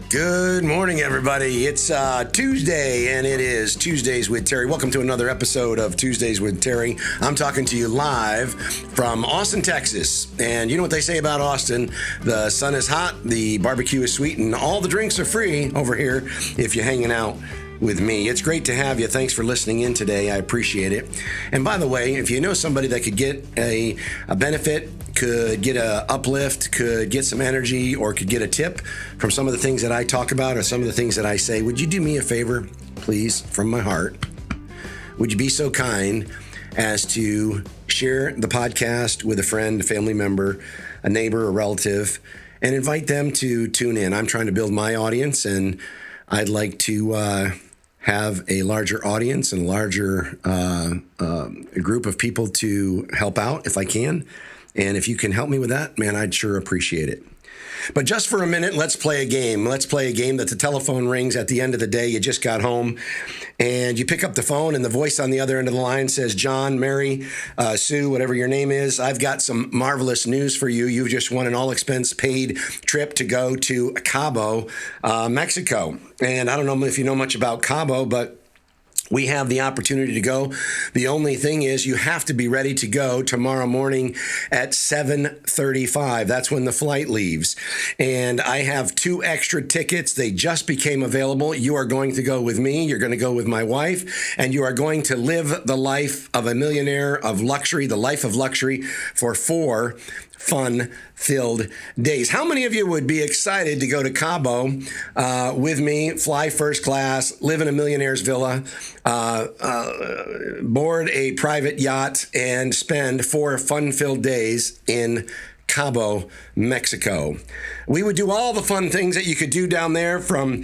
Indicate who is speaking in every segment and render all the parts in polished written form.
Speaker 1: Good morning, everybody. It's Tuesday, and it is Tuesdays with Terry. Welcome to another episode of Tuesdays with Terry. I'm talking to you live from Austin, Texas. And you know what they say about Austin? The sun is hot, the barbecue is sweet, and all the drinks are free over here if you're hanging out with me. It's great to have you. Thanks for listening in today. I appreciate it. And by the way, if you know somebody that could get a benefit, could get a uplift, could get some energy, or could get a tip from some of the things that I talk about or some of the things that I say, would you do me a favor, please, from my heart? Would you be so kind as to share the podcast with a friend, a family member, a neighbor, a relative, and invite them to tune in? I'm trying to build my audience, and I'd like to have a larger audience and a larger group of people to help out if I can. And if you can help me with that, man, I'd sure appreciate it. But just for a minute, let's play a game. Let's play a game that the telephone rings at the end of the day. You just got home and you pick up the phone and the voice on the other end of the line says, John, Mary, Sue, whatever your name is, I've got some marvelous news for you. You've just won an all-expense paid trip to go to Cabo, Mexico. And I don't know if you know much about Cabo, but we have the opportunity to go. The only thing is you have to be ready to go tomorrow morning at 7:35. That's when the flight leaves. And I have 2 extra tickets. They just became available. You are going to go with me. You're going to go with my wife. And you are going to live the life of a millionaire of luxury, the life of luxury for 4 fun-filled days. How many of you would be excited to go to Cabo with me, fly first class, live in a millionaire's villa, board a private yacht, and spend 4 fun-filled days in Cabo, Mexico? We would do all the fun things that you could do down there, from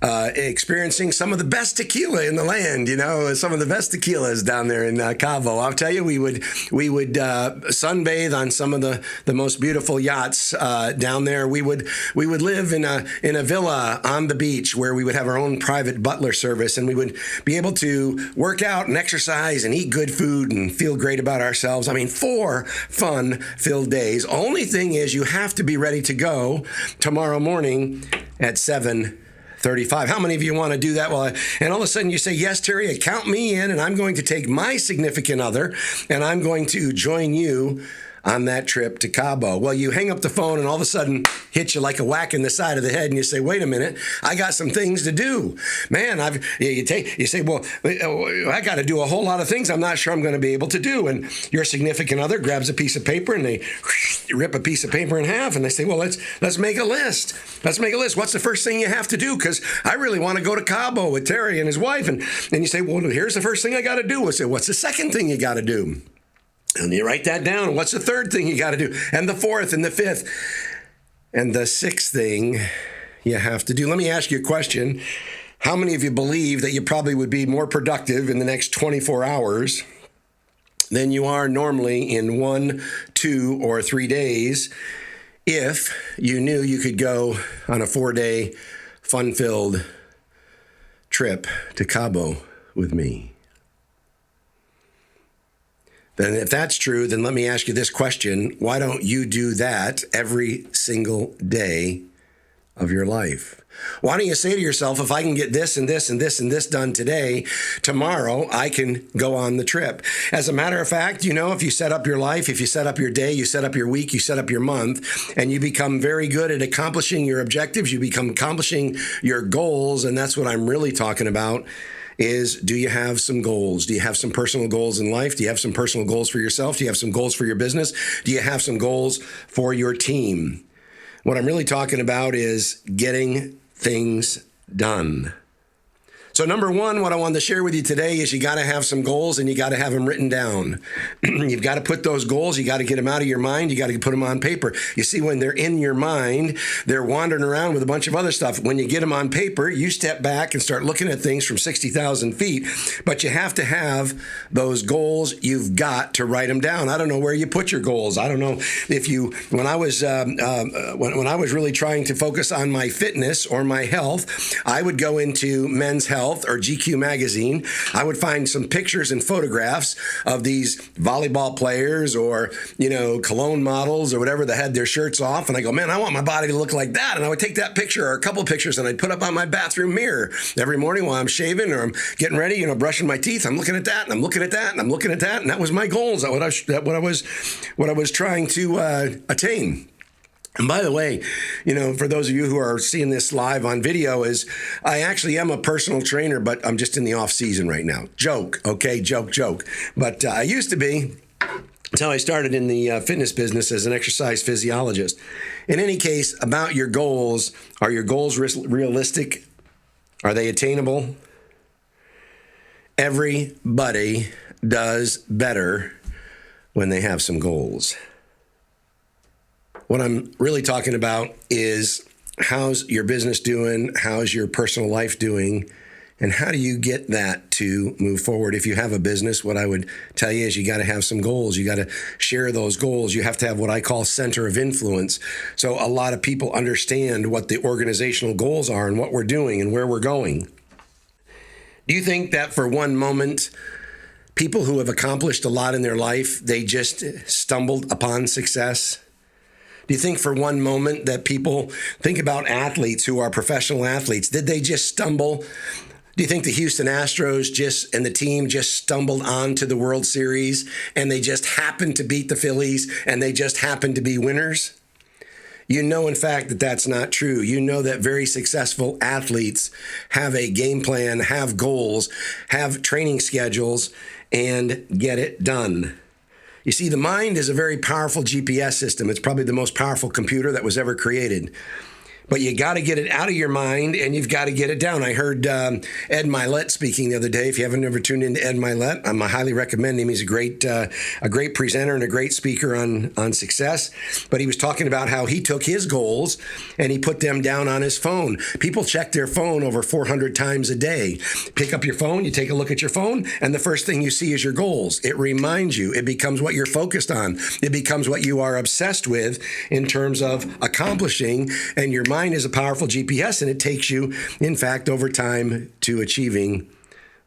Speaker 1: experiencing some of the best tequila in the land, you know, some of the best tequilas down there in Cabo. I'll tell you, we would sunbathe on some of the most beautiful yachts down there. We would live in a villa on the beach where we would have our own private butler service, and we would be able to work out and exercise and eat good food and feel great about ourselves. I mean, 4 fun-filled days. Only thing is, you have to be ready to go tomorrow morning at 7:35. How many of you want to do that? Well, and all of a sudden you say, yes, Terry, count me in, and I'm going to take my significant other, and I'm going to join you on that trip to Cabo. Well, you hang up the phone and all of a sudden hit you like a whack in the side of the head, and you say, wait a minute, I got some things to do. Man, you say, well, I got to do a whole lot of things I'm not sure I'm going to be able to do. And your significant other grabs a piece of paper and they rip a piece of paper in half, and they say, well, let's make a list. Let's make a list. What's the first thing you have to do? Because I really want to go to Cabo with Terry and his wife. And you say, well, here's the first thing I got to do. I say, what's the second thing you got to do? And you write that down. What's the third thing you got to do? And the fourth and the fifth. And the 6th thing you have to do. Let me ask you a question. How many of you believe that you probably would be more productive in the next 24 hours than you are normally in 1, 2, or 3 days if you knew you could go on a 4-day fun-filled trip to Cabo with me? And if that's true, then let me ask you this question. Why don't you do that every single day of your life? Why don't you say to yourself, if I can get this and this and this and this done today, tomorrow I can go on the trip? As a matter of fact, you know, if you set up your life, if you set up your day, you set up your week, you set up your month, and you become very good at accomplishing your objectives, you become accomplishing your goals, and that's what I'm really talking about. Is, do you have some goals? Do you have some personal goals in life? Do you have some personal goals for yourself? Do you have some goals for your business? Do you have some goals for your team? What I'm really talking about is getting things done. So number one, what I wanted to share with you today is you got to have some goals and you got to have them written down. You've got to put those goals, you got to get them out of your mind, you got to put them on paper. You see, when they're in your mind, they're wandering around with a bunch of other stuff. When you get them on paper, you step back and start looking at things from 60,000 feet. But you have to have those goals. You've got to write them down. I don't know where you put your goals. I don't know if you, when I was really trying to focus on my fitness or my health, I would go into Men's Health Health or GQ magazine, I would find some pictures and photographs of these volleyball players or, cologne models or whatever that had their shirts off. And I go, man, I want my body to look like that. And I would take that picture or a couple pictures and I'd put up on my bathroom mirror every morning while I'm shaving or I'm getting ready, brushing my teeth. I'm looking at that and I'm looking at that and I'm looking at that. And that was my goals. That what I was trying to attain. And by the way, for those of you who are seeing this live on video, is I actually am a personal trainer, but I'm just in the off season right now. Joke, okay? Joke. But I used to be. That's how I started in the fitness business as an exercise physiologist. In any case, about your goals, are your goals realistic? Are they attainable? Everybody does better when they have some goals. What I'm really talking about is how's your business doing? How's your personal life doing? And how do you get that to move forward? If you have a business, what I would tell you is you got to have some goals. You got to share those goals. You have to have what I call center of influence. So a lot of people understand what the organizational goals are and what we're doing and where we're going. Do you think that for one moment, people who have accomplished a lot in their life, they just stumbled upon success? Do you think for one moment that people think about athletes who are professional athletes? Did they just stumble? Do you think the Houston Astros and the team just stumbled onto the World Series and they just happened to beat the Phillies and they just happened to be winners? In fact, that that's not true. That very successful athletes have a game plan, have goals, have training schedules, and get it done. You see, the mind is a very powerful GPS system. It's probably the most powerful computer that was ever created. But you got to get it out of your mind and you've got to get it down. I heard Ed Mylett speaking the other day. If you haven't ever tuned into Ed Mylett, I highly recommend him. He's a great presenter and a great speaker on success. But he was talking about how he took his goals and he put them down on his phone. People check their phone over 400 times a day. Pick up your phone, you take a look at your phone, and the first thing you see is your goals. It reminds you. It becomes what you're focused on. It becomes what you are obsessed with in terms of accomplishing, and your mind is a powerful GPS, and it takes you, in fact, over time to achieving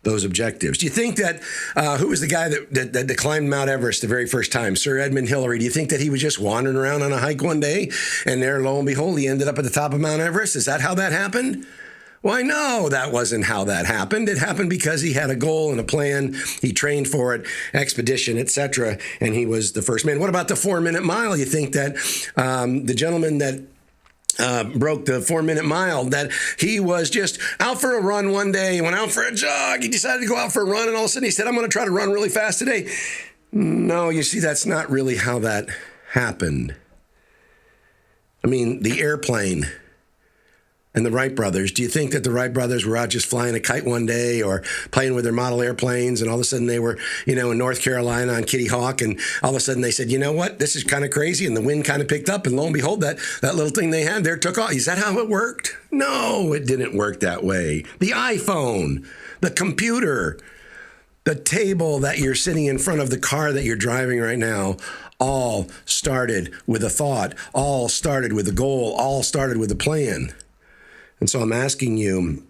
Speaker 1: those objectives. Do you think that, who was the guy that climbed Mount Everest the very first time? Sir Edmund Hillary. Do you think that he was just wandering around on a hike one day, and there, lo and behold, he ended up at the top of Mount Everest? Is that how that happened? Why, no, that wasn't how that happened. It happened because he had a goal and a plan. He trained for it, expedition, etc., and he was the first man. What about the 4-minute mile? You think that the gentleman that broke the 4-minute mile, that he was just out for a run one day, he went out for a jog, he decided to go out for a run, and all of a sudden he said, I'm going to try to run really fast today. No, you see, that's not really how that happened. I mean, the airplane and the Wright brothers, do you think that the Wright brothers were out just flying a kite one day or playing with their model airplanes, and all of a sudden they were, in North Carolina on Kitty Hawk, and all of a sudden they said, you know what, this is kind of crazy, and the wind kind of picked up, and lo and behold, that little thing they had there took off. Is that how it worked? No, it didn't work that way. The iPhone, the computer, the table that you're sitting in front of, the car that you're driving right now, all started with a thought, all started with a goal, all started with a plan. And so I'm asking you,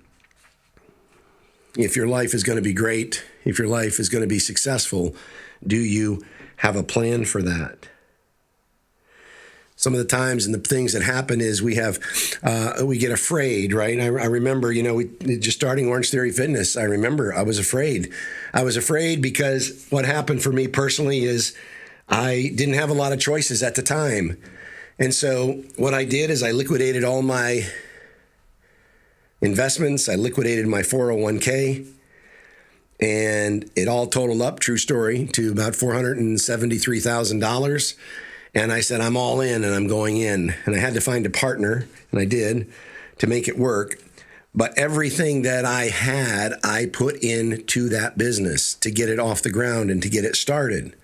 Speaker 1: if your life is going to be great, if your life is going to be successful, do you have a plan for that? Some of the times and the things that happen is we get afraid, right? I remember, just starting Orange Theory Fitness, I remember I was afraid. I was afraid because what happened for me personally is I didn't have a lot of choices at the time. And so what I did is I liquidated all my investments. I liquidated my 401k, and it all totaled up, true story, to about $473,000. And I said, I'm all in and I'm going in. And I had to find a partner, and I did, to make it work. But everything that I had, I put into that business to get it off the ground and to get it started.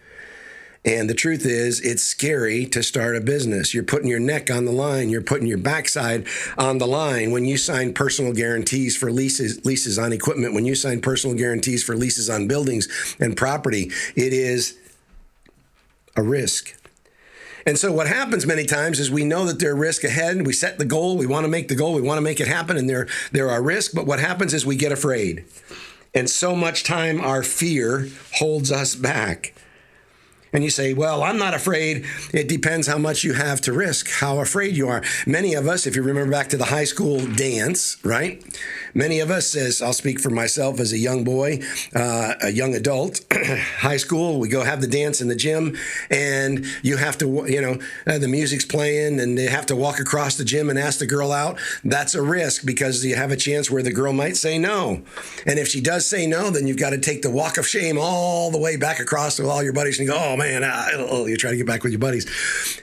Speaker 1: And the truth is, it's scary to start a business. You're putting your neck on the line. You're putting your backside on the line. When you sign personal guarantees for leases on equipment, when you sign personal guarantees for leases on buildings and property, it is a risk. And so what happens many times is we know that there are risks ahead, and we set the goal, we want to make the goal, we want to make it happen, and there are risks, but what happens is we get afraid. And so much time our fear holds us back. And you say, well, I'm not afraid. It depends how much you have to risk, how afraid you are. Many of us, if you remember back to the high school dance, right? Many of us, as I'll speak for myself as a young boy, a young adult, high school, we go have the dance in the gym, and you have to, the music's playing, and they have to walk across the gym and ask the girl out. That's a risk because you have a chance where the girl might say no. And if she does say no, then you've got to take the walk of shame all the way back across to all your buddies and go, oh, man, you try to get back with your buddies.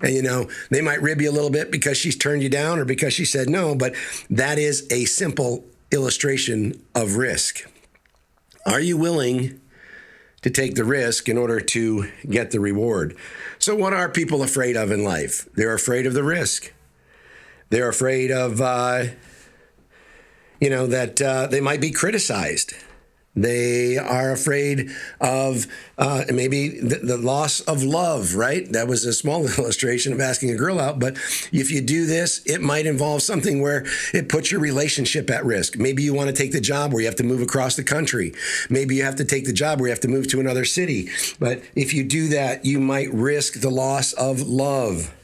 Speaker 1: And, they might rib you a little bit because she's turned you down or because she said no, but that is a simple illustration of risk. Are you willing to take the risk in order to get the reward? So what are people afraid of in life? They're afraid of the risk. They're afraid of, that they might be criticized. They are afraid of maybe the loss of love, right? That was a small illustration of asking a girl out. But if you do this, it might involve something where it puts your relationship at risk. Maybe you want to take the job where you have to move across the country. Maybe you have to take the job where you have to move to another city. But if you do that, you might risk the loss of love.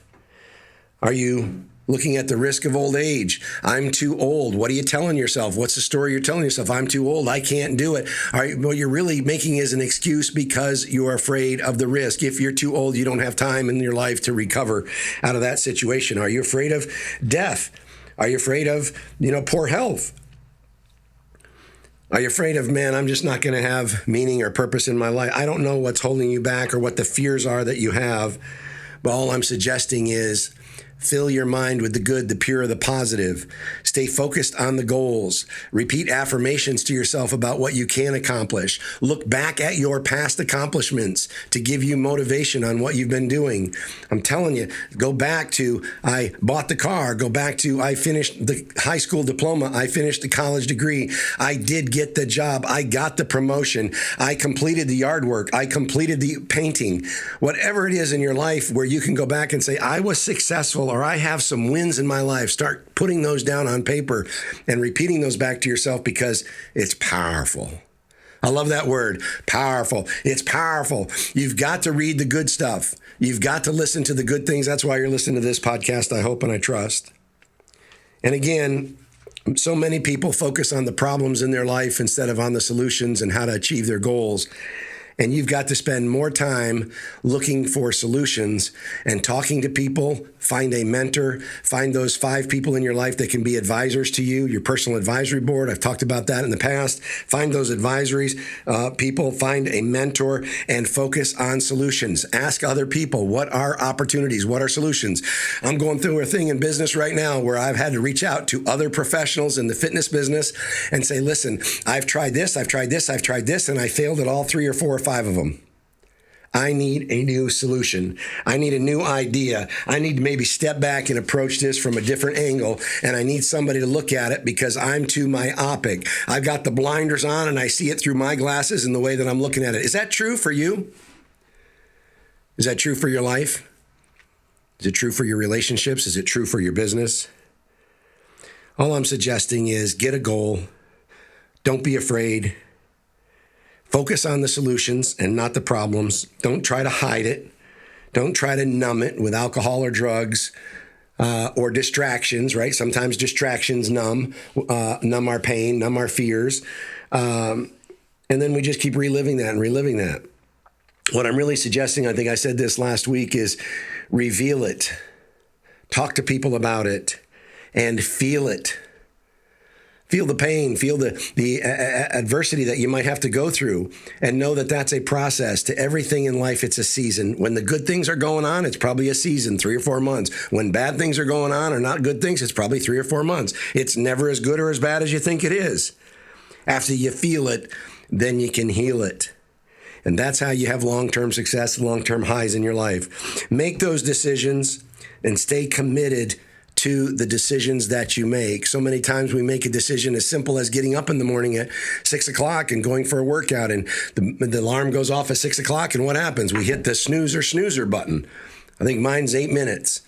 Speaker 1: Are you looking at the risk of old age? I'm too old. What are you telling yourself? What's the story you're telling yourself? I'm too old. I can't do it. What you're really making is an excuse because you're afraid of the risk. If you're too old, you don't have time in your life to recover out of that situation. Are you afraid of death? Are you afraid of, poor health? Are you afraid of, man, I'm just not going to have meaning or purpose in my life? I don't know what's holding you back or what the fears are that you have, but all I'm suggesting is fill your mind with the good, the pure, the positive. Stay focused on the goals. Repeat affirmations to yourself about what you can accomplish. Look back at your past accomplishments to give you motivation on what you've been doing. I'm telling you, go back to, I bought the car. Go back to, I finished the high school diploma. I finished the college degree. I did get the job. I got the promotion. I completed the yard work. I completed the painting. Whatever it is in your life where you can go back and say, I was successful, or I have some wins in my life. Start putting those down on paper and repeating those back to yourself because it's powerful. I love that word, powerful. It's powerful. You've got to read the good stuff. You've got to listen to the good things. That's why you're listening to this podcast, I hope and I trust. And again, so many people focus on the problems in their life instead of on the solutions and how to achieve their goals. And you've got to spend more time looking for solutions and talking to people. Find a mentor. Find those 5 people in your life that can be advisors to you, your personal advisory board. I've talked about that in the past. Find those advisories, people. Find a mentor and focus on solutions. Ask other people, what are opportunities? What are solutions? I'm going through a thing in business right now where I've had to reach out to other professionals in the fitness business and say, listen, I've tried this, I've tried this, I've tried this, and I failed at all 3 or 4 or 5 of them. I need a new solution. I need a new idea. I need to maybe step back and approach this from a different angle. And I need somebody to look at it because I'm too myopic. I've got the blinders on and I see it through my glasses and the way that I'm looking at it. Is that true for you? Is that true for your life? Is it true for your relationships? Is it true for your business? All I'm suggesting is get a goal. Don't be afraid. Focus on the solutions and not the problems. Don't try to hide it. Don't try to numb it with alcohol or drugs or distractions, right? Sometimes distractions numb our pain, numb our fears. And then we just keep reliving that and reliving that. What I'm really suggesting, I think I said this last week, is reveal it. Talk to people about it and feel it. Feel the pain, feel the adversity that you might have to go through, and know that that's a process. To everything in life, it's a season. When the good things are going on, it's probably a season, 3 or 4 months. When bad things are going on or not good things, it's probably 3 or 4 months. It's never as good or as bad as you think it is. After you feel it, then you can heal it. And that's how you have long-term success, long-term highs in your life. Make those decisions and stay committed to the decisions that you make. So many times we make a decision as simple as getting up in the morning at 6 o'clock and going for a workout, and the alarm goes off at 6 o'clock, and what happens? We hit the snoozer button. I think mine's 8 minutes.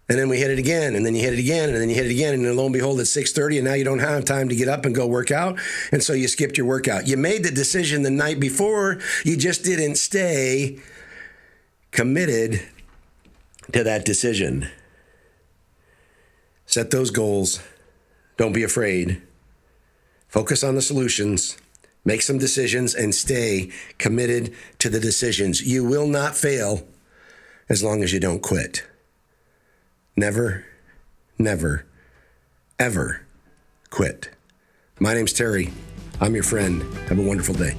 Speaker 1: And then we hit it again, and then you hit it again, and then you hit it again, and then lo and behold, it's 6:30, and now you don't have time to get up and go work out, and so you skipped your workout. You made the decision the night before, you just didn't stay committed to that decision. Set those goals. Don't be afraid. Focus on the solutions. Make some decisions and stay committed to the decisions. You will not fail as long as you don't quit. Never, never, ever quit. My name's Terry. I'm your friend. Have a wonderful day.